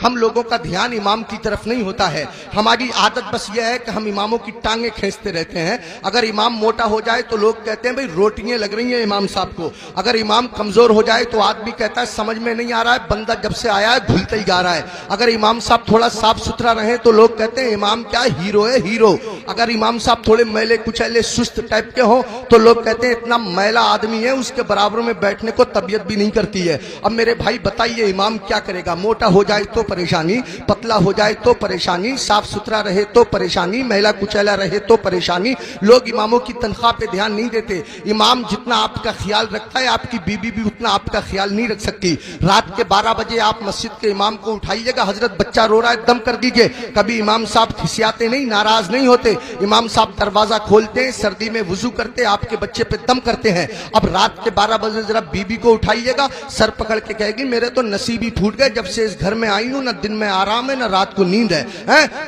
ہم لوگوں کا دھیان امام کی طرف نہیں ہوتا ہے. ہماری عادت بس یہ ہے کہ ہم اماموں کی ٹانگیں کھینچتے رہتے ہیں. اگر امام موٹا ہو جائے تو لوگ کہتے ہیں بھئی روٹیاں لگ رہی ہیں امام صاحب کو. اگر امام کمزور ہو جائے تو آدمی کہتا ہے سمجھ میں نہیں آ رہا ہے, بندہ جب سے آیا ہے دھلتا ہی جا رہا ہے. اگر امام صاحب تھوڑا صاف ستھرا رہے تو لوگ کہتے ہیں امام کیا ہیرو ہے, ہیرو. اگر امام صاحب تھوڑے میلے کچیلے سست ٹائپ کے ہوں تو لوگ کہتے ہیں اتنا میلا آدمی ہے, اس کے برابر میں بیٹھنے کو طبیعت بھی نہیں کرتی ہے. اب میرے بھائی بتائیے امام کیا کرے گا؟ موٹا ہو جائے تو پریشانی, پتلا ہو جائے تو پریشانی, صاف ستھرا رہے تو پریشانی, میلا کچیلا رہے تو پریشانی. لوگ اماموں کی تنخواہ پہ دھیان نہیں دیتے. امام جتنا آپ کا خیال رکھتا ہے آپ کی بیوی بھی اتنا آپ کا خیال نہیں رکھ سکتی. رات کے 12 بجے آپ مسجد کے امام کو اٹھائیے گا, حضرت بچہ رو رہا ہے دم کر دیجئے. کبھی امام صاحب کھسیاتے نہیں, ناراض نہیں ہوتے. امام صاحب دروازہ کھولتے ہیں, سردی میں وضو کرتے, آپ کے بچے پہ دم کرتے ہیں. اب رات کے 12 بجے ذرا بیوی کو اٹھائیے گا, سر پکڑ کے کہے گی میرے تو نصیب ہی پھوٹ گئے, جب سے اس گھر میں آئی ہوں نہ دن میں آرام ہے نہ رات کو نیند ہے.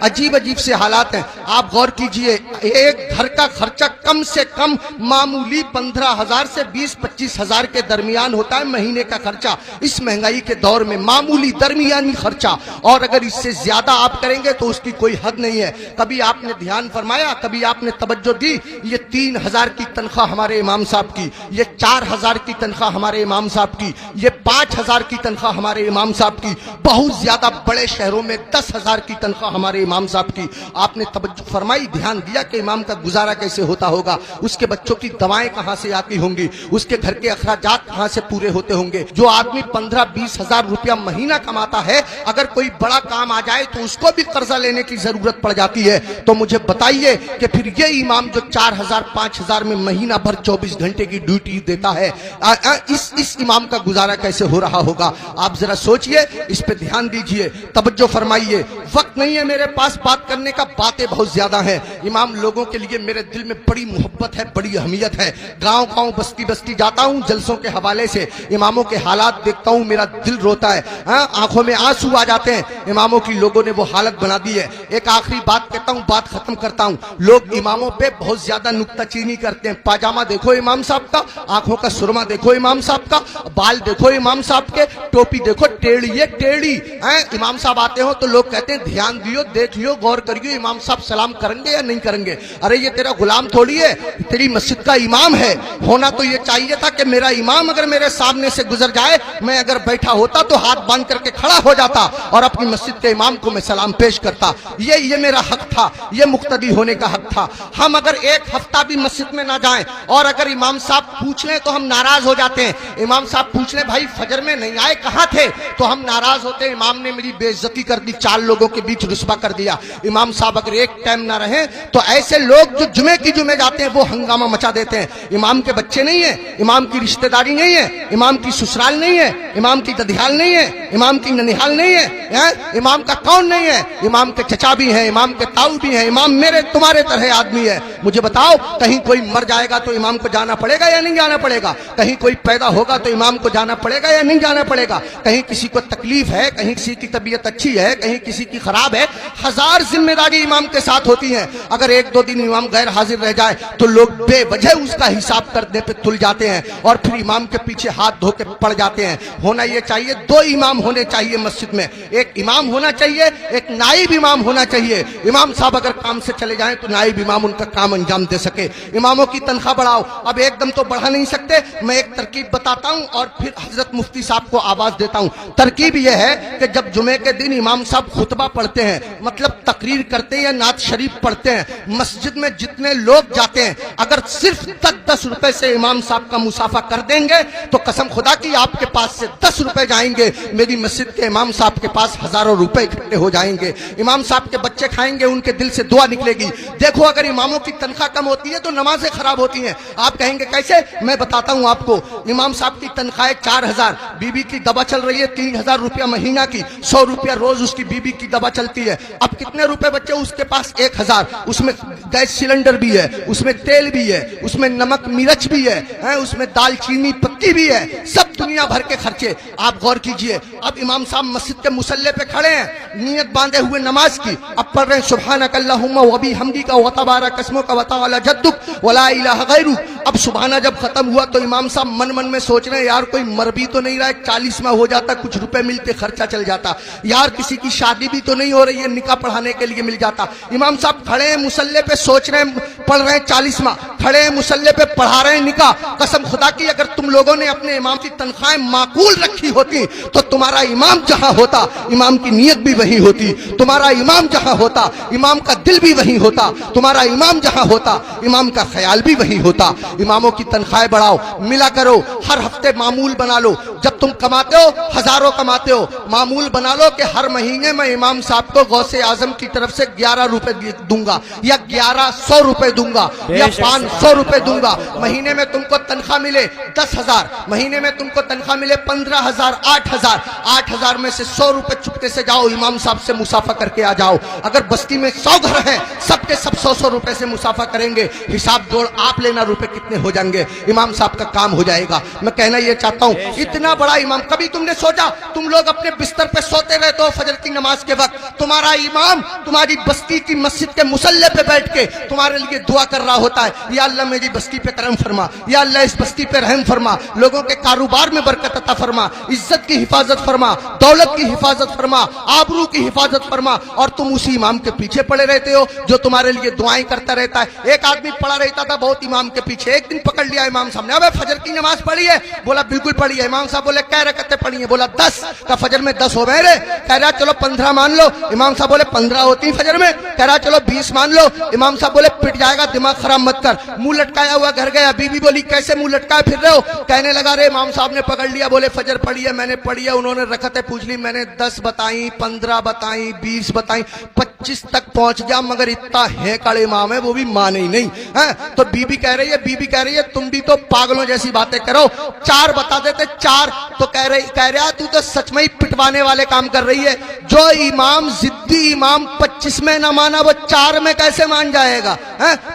عجیب عجیب سے حالات ہیں. آپ غور کیجئے, ایک گھر کا خرچہ کم سے کم معمولی 15,000 سے 20-25,000 کے درمیان ہوتا ہے مہینے کا خرچہ. اس مہنگائی کے دور میں معمولی درمیانی خرچہ, اور اگر اس سے زیادہ آپ کریں گے تو اس کی کوئی حد نہیں ہے. کبھی آپ نے دھیان فرمایا, کبھی آپ نے توجہ دی, یہ 3,000 کی تنخواہ ہمارے امام صاحب کی, یہ 4,000 کی تنخواہ ہمارے امام صاحب کی, یہ 5,000 کی تنخواہ ہمارے امام صاحب کی, بہت زیادہ بڑے شہروں میں 10,000 کی تنخواہ ہمارے امام صاحب کی. آپ نے توجہ فرمائی, دھیان دیا کہ امام کا گزارا کیسے ہوتا ہوگا, اس کے بچوں کی دوائیں کہاں سے آتی ہوں گی, اس کے گھر کے اخراجات کہاں سے پورے ہوتے ہوں گے. جو آدمی 15-20 ہزار روپیہ مہینہ کماتا ہے, اگر کوئی بڑا کام آ جائے تو اس کو بھی قرضہ لینے کی ضرورت پڑ جاتی ہے. تو مجھے بتائیے کہ پھر یہ امام جو 4,000-5,000 میں مہینہ بھر 24 گھنٹے کی ڈیوٹی دیتا ہے, اس امام کا گزارا کیسے ہو رہا ہوگا؟ آپ ذرا سوچئے, اس پہ دھیان دیجئے, توجہ فرمائیے. وقت نہیں ہے میرے پاس بات کرنے کا, باتیں بہت زیادہ ہیں. امام لوگوں کے لیے میرے دل میں بڑی محبت ہے, بڑی اہمیت ہے. گاؤں گاؤں بستی بستی جاتا ہوں جلسوں کے حوالے سے, اماموں کے حالات دیکھتا ہوں, میرا دل روتا ہے, آنکھوں میں آنسو آ جاتے ہیں. اماموں کی لوگوں نے وہ حالت بنا دی ہے. ایک آخری بات کہتا ہوں, بات ختم کرتا ہوں. لوگ اماموں پہ بہت زیادہ نکتہ چینی کرتے ہیں. پاجامہ دیکھو امام صاحب کا, آنکھوں کا سرما دیکھو امام صاحب کا, بال دیکھو امام صاحب کے, ٹوپی دیکھو ٹیڑھی ہے ٹیڑھی. امام صاحب آتے ہو تو لوگ کہتے ہیں دھیان دیو, دیکھ لیو, غور کریو امام صاحب سلام کریں گے یا نہیں کریں گے. ارے یہ تیرا غلام تھوڑی ہے, تیری مسجد کا امام ہے. ہونا تو یہ چاہیے تھا کہ میرا امام اگر میرے سامنے سے گزر جائے, میں اگر بیٹھا ہوتا تو ہاتھ باندھ کر کے کھڑا ہو جاتا اور اپنی مسجد کے امام کو میں سلام پیش کرتا. یہ میرا حق تھا, یہ مقتدی ہونے کا حق تھا. ہم اگر ایک ہفتہ بھی مسجد میں نہ جائیں اور اگر امام صاحب پوچھ لیں تو ہم ناراض ہو جاتے ہیں. امام صاحب پوچھ لیں بھائی فجر میں نہیں آئے کہاں تھے, تو ہم ناراض ہوتے ہیں, امام نے میری بے عزتی کر دی, 4 لوگوں کے بیچ رسوا کر دیا. امام صاحب اگر ایک ٹائم نہ رہیں تو ایسے لوگ جو جمعے کی جمعے جاتے ہیں وہ ہنگامہ مچا دیتے ہیں. امام کے بچے نہیں ہیں, امام کی رشتہ داری نہیں ہے, امام کی سسرال نہیں ہے, امام کی ددیال نہیں ہے, امام کی ننیحال نہیں ہے, امام کا کون نہیں ہے, امام کے چچا بھی ہیں, امام کے تاؤ بھی ہیں, امام میرے تمہارے طرح آدمی ہے. مجھے بتاؤ, کہیں کوئی مر جائے گا تو امام کو جانا پڑے گا یا نہیں جانا پڑے گا؟ کہیں کوئی پیدا ہوگا تو امام کو جانا پڑے گا یا نہیں جانا پڑے گا؟ کہیں کسی کو تکلیف ہے, کہیں کسی کی طبیعت اچھی ہے, کہیں کسی کی خراب ہے, 1000 ذمہ داری امام کے ساتھ ہوتی ہیں. اگر 1-2 دن امام غیر حاضر رہ جائے تو لوگ بے وجہ اس کا حساب کرنے پہ تل جاتے ہیں اور پھر امام کے پیچھے ہاتھ دھو کے پڑ جاتے ہیں. ہونا یہ چاہیے 2 امام ہونے چاہیے مسجد میں, ایک امام ہونا چاہیے, ایک نائب امام ہونا چاہیے. امام صاحب اگر کام سے چلے جائیں تو نائب امام ان کا کام انجام دے سکے. اماموں کی تنخواہ بڑھاؤ. اب ایک دم تو بڑھا نہیں سکتے, میں ایک ترکیب بتاتا ہوں اور پھر حضرت مفتی صاحب کو آواز دیتا ہوں. ترکیب یہ ہے کہ جب جمعے کے دن امام صاحب خطبہ پڑھتے ہیں, مطلب تقریر کرتے ہیں یا نعت شریف پڑھتے ہیں, مسجد میں جتنے لوگ جاتے ہیں اگر صرف 10 روپے سے امام صاحب کا مسافہ کر دیں گے تو قسم خدا کی آپ کے پاس سے 10 روپے جائیں گے, میری مسجد کے امام صاحب کے پاس ہزاروں روپے اکٹھے ہو جائیں گے. امام صاحب کے بچے کھائیں گے, ان کے دل سے دعا نکلے گی. دیکھو اگر اماموں کی تنخواہ کم ہوتی ہے تو نمازیں خراب ہوتی ہیں. آپ کہیں گے کیسے؟ میں بتاتا ہوں آپ کو. امام صاحب کی تنخواہ 4,000, بیوی کی دوا چل رہی ہے 3,000 روپیہ مہینہ کی, 100 روپیہ روز اس کی بیوی کی دوا چلتی ہے. اب کتنے روپے بچے اس کے پاس؟ 1,000. اس میں گیس سلنڈر सिलेंडर भी है, उसमें तेल भी है, उसमें नमक मिर्च भी है, उसमें दाल चीनी पत्ती भी है, सब दुनिया भर के खर्चे। आप गौर कीजिए, अब इमाम साहब मस्जिद के मुसल्ले पे खड़े हैं, नियत बांधे हुए नमाज की, अब पढ़ रहे हैं सुब्हानक अल्लाहुम्मा व बिहम्दिका व तबारक अस्मुका व तआला जद्दुक व ला इलाहा गैरुक। अब सुबहाना जब खत्म हुआ तो इमाम साहब मन मन में सोच रहे हैं, यार कोई मर भी तो नहीं रहा है, 40वां हो जाता, कुछ रुपए मिलते, खर्चा चल जाता, यार किसी की शादी भी तो नहीं हो रही है, निकाह पढ़ाने के लिए मिल जाता। इमाम साहब खड़े हैं मुसल्ले पे, सोच रहे हैं, पढ़ रहे हैं 40वां, खड़े हैं मुसल्ले पे, पढ़ा रहे हैं निकाह। कसम खुदा की अगर तुम लोगों ने अपने इमाम की तनख्वाहें माकूल रखी होती तो तुम्हारा इमाम जहां होता, इमाम की नीयत भी वही होती, तुम्हारा इमाम जहां होता, इमाम का दिल भी वही होता, तुम्हारा इमाम जहां होता, इमाम का ख्याल भी वही होता। इमामों की तनख्वाहें बढ़ाओ, मिला करो, हर हफ्ते मामूल बना लो। जब तुम कमाते हो, हजारों कमाते हो, मामूल बना लो कि हर महीने मैं इमाम साहब को गौसे आजम की तरफ से 11 रुपए दूंगा, या 1100 रुपए दूंगा, या 500 रुपए दूंगा। महीने में तुमको तनख्वाह मिले 10,000, महीने में तुमको तनख्वाह मिले 15,000, 8,000, 8,000 में से 100 रुपए चुपके से जाओ इमाम साहब से मुसाफा करके आ जाओ। अगर बस्ती में 100 घर हैं, सबके सब 100-100 रुपए से मुसाफा करेंगे, हिसाब जोड़ आप लेना रुपए कितने हो जाएंगे, इमाम साहब का काम हो जाएगा। मैं कहना ये चाहता हूँ, इतना बड़ा इमाम, कभी तुमने सोचा तुम लोग अपने बिस्तर पे सोते रहते हो फजर की नमाज के वक्त, तुम्हारा इमाम तुम्हारी बस्ती की मस्जिद के मुसल्ले पे बैठ के तुम्हारे लिए दुआ कर रहा होता है, या अल्लाह मेरी बस्ती पे करम फरमा, या अल्लाह इस बस्ती पे रहम फरमा, लोगों के कारोबार में बरकत अता फरमा, इज्जत की हिफाजत फरमा, दौलत की हिफाजत फरमा, आबरू की हिफाजत फरमा। और तुम उसी इमाम के पीछे पड़े रहते हो जो तुम्हारे लिए दुआएं करता रहता है। एक आदमी पड़ा रहता था बहुत इमाम के पीछे, एक दिन पकड़ लिया इमाम साहब ने, अबे फजर की नमाज पढ़ी है? बोला बिल्कुल पढ़ी है। इमाम साहब बोले कै रकअतें पढ़ी है? बोला 10। का फजर में 10 हो गए रे? कह रहा चलो 15 मान लो। इमाम साहब बोले 15 होती फजर में? कह रहा चलो 20 मान लो। इमाम साहब बोले पिट जाएगा, दिमाग खराब मत कर। मुंह लटकाया हुआ घर गया, बीवी बोली कैसे मुंह लटकाए फिर रहे हो? कहने लगा रे इमाम साहब ने पकड़ लिया, बोले फजर पढ़ी है? मैंने पढ़ी है। उन्होंने रकअतें पूछ ली, मैंने 10 बताई, 15 बताई, 20 बताई, 25 तक पहुंच गया, मगर इतना है कड़े इमाम है वो भी माने ही नहीं है। तो बीबी कह रही है तुम भी तो पागलों जैसी बातें करो, 4 बता देते 4। तो कह रहा तू तो सच में ही पिटवाने वाले काम कर रही है। जो इमाम जिद्दी इमाम 25 में ना माना वो 4 में कैसे मान जाएगा?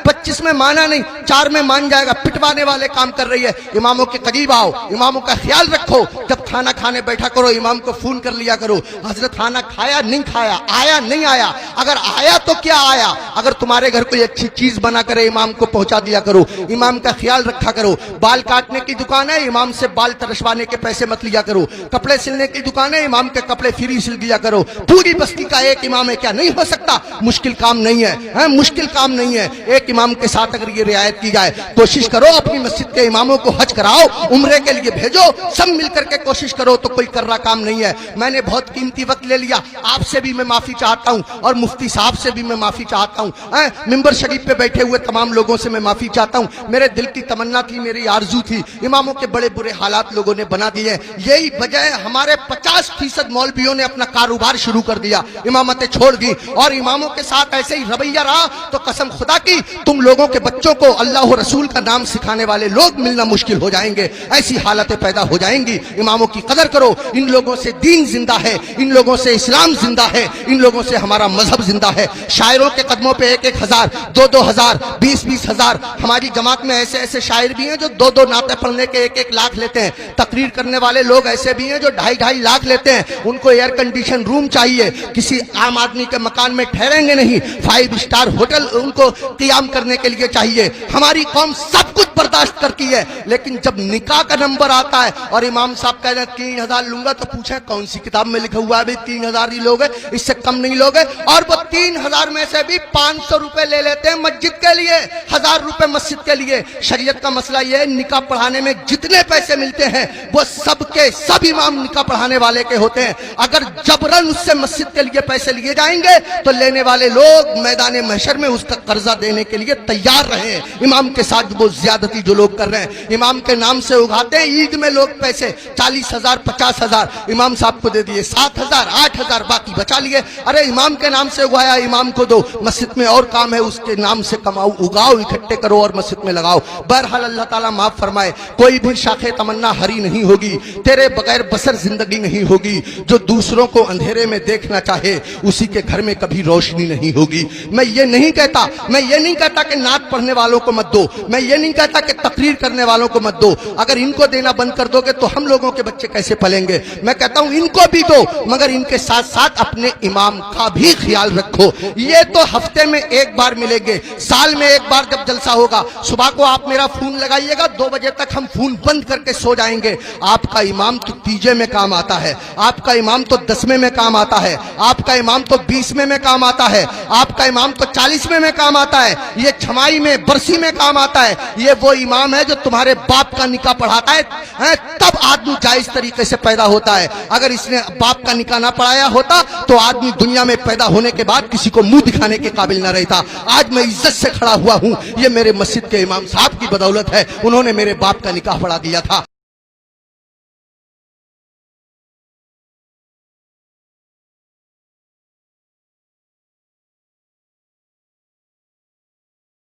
25 में माना नहीं, 4 में मान जाएगा। पिटवाने वाले काम कर रही है। इमामों के करीब आओ, इमामों का ख्याल रखो। जब खाना खाने बैठा करो इमाम को फोन कर लिया करो, हजरत खाना खाया नहीं खाया, आया नहीं आया, अगर आया तो क्या आया। अगर तुम्हारे घर कोई अच्छी चीज बना करे इमाम को पहुंचा दिया करो, इमाम का ख्याल रखा करो। बाल काटने की दुकान है, इमाम से बाल तरशवाने के पैसे मत लिया करो। कपड़े सिलने की दुकान है, इमाम के कपड़े फ्री सिल दिया करो। पूरी बस्ती का एक इमाम है, क्या नहीं हो सकता? मुश्किल काम नहीं है, मुश्किल काम नहीं है। एक इमाम के साथ अगर ये रियायत की जाए, कोशिश करो अपनी मस्जिद के इमामों को हज कराओ, उम्रे के लिए भेजो, सब मिलकर के कोशिश करो तो कोई कर रहा काम नहीं है। मैंने बहुत कीमती वक्त ले लिया, आपसे भी मैं माफी चाहता हूं और मुफ्ती साहब से भी मैं माफी चाहता हूं। मिंबर शरीफ पे बैठे हुए तमाम लोगों से मैं माफी चाहता हूं। मेरे दिल की तमन्ना थी, मेरी आरजू थी, इमामों के बड़े बुरे हालात लोगों ने बना दिए। यही वजह है हमारे 50% मौलवियों ने अपना कारोबार शुरू कर दिया, इमामतें छोड़ दी, और इमामों के साथ ऐसे ही रवैया रहा तो कसम खुदा की तुम लोगों के बच्चों को अल्लाह और रसूल का नाम सिखाने वाले लोग मिलना मुश्किल हो जाएंगे। ऐसी हालतें पैदा हो जाएंगी। इमामों की कदर करो, इन लोगों से दीन जिंदा है, इन लोगों से इस्लाम जिंदा है, इन लोगों से हमारा मजहब जिंदा है। शायरों के कदमों पे 1-1 हजार, 2-2 हजार, 20-20 हजार। हमारी जमात में ऐसे ऐसे शायर भी हैं जो 2-2 नाते पढ़ने के 1-1 लाख लेते हैं। तकरीर करने वाले लोग ऐसे भी हैं जो 2.5-2.5 लाख लेते हैं। उनको एयर कंडीशन रूम चाहिए, किसी आम आदमी के मकान में ठहरेंगे नहीं, 5 स्टार होटल उनको क़ियाम करने के लिए चाहिए। हमारी कौम सब कुछ बर्दाश्त करती है, लेकिन जब निकाह का नंबर आता है और इमाम साहब कह रहे हैं 3,000 लूंगा, तो पूछे कौन सी किताब में लिखा हुआ है भाई 3,000 ही लोगे, इससे कम नहीं लोगे? और वो 3,000 में से भी 500 रुपए ले लेते हैं मस्जिद के लिए, 1,000 रुपए मस्जिद के लिए। शरीयत का मसला ये है, निकाह पढ़ाने में जितने पैसे मिलते हैं वो सबके सब इमाम निकाह पढ़ाने वाले के होते हैं। अगर जबरन उससे मस्जिद के लिए पैसे लिए जाएंगे तो लेने वाले लोग मैदान महशर में उसका कर्जा देने के लिए तैयार रहे। इमाम के साथ वो ज्यादती जो लोग कर रहे हैं, इमाम के नाम से उगाते हैं ईद में लोग पैसे, 40,000 50,000 इमाम साहब को दे दिए, 7,000 8,000 बाकी बचा लिए। अरे इमाम के नाम से उगा उगाया इमाम को दो, मस्जिद में और काम है उसके नाम से कमाओ, उगाओ, इकट्ठे करो और मस्जिद में लगाओ। बहरहाल अल्लाह ताला माफ फरमाए, कोई भी शाखे तमन्ना हरी नहीं होगी, तेरे बगैर बसर जिंदगी नहीं होगी। जो दूसरों को अंधेरे में देखना चाहे उसी के घर में कभी रोशनी नहीं होगी। मैं ये नहीं कहता कि नात पढ़ने वालों को मत दो, मैं ये नहीं कहता कि तकरीर करने वालों को मत दो। अगर इनको देना बंद कर दोगे तो हम लोगों के बच्चे कैसे पलेंगे? मैं कहता हूं इनको भी दो, मगर इनके साथ साथ अपने इमाम का भी ख्याल रखो। ये तो हफ्ते में एक बार मिलेंगे, साल में एक बार जब जलसा होगा, सुबह को आप मेरा फोन लगाइएगा, 2 बजे तक हम फोन बंद करके सो जाएंगे। आपका इमाम तो तीजे में काम आता है, आपका इमाम तो 10वें में काम आता है, आपका इमाम तो 20वें में काम आता है, आपका इमाम तो 40वें में काम आता है, ये छमाई में बरसी में काम आता है। ये वो इमाम है जो तुम्हारे बाप का निकाह पढ़ाता है, तब आदमी जायज तरीके से पैदा होता है। अगर इसने बाप का निकाह ना पढ़ाया होता तो आदमी दुनिया में पैदा होने के बाद किसी को मुंह दिखाने के काबिल ना रहता। आज मैं इज्जत से खड़ा हुआ हूं, ये मेरे मस्जिद के इमाम साहब की बदौलत है, उन्होंने मेरे बाप का निकाह पढ़ा दिया था।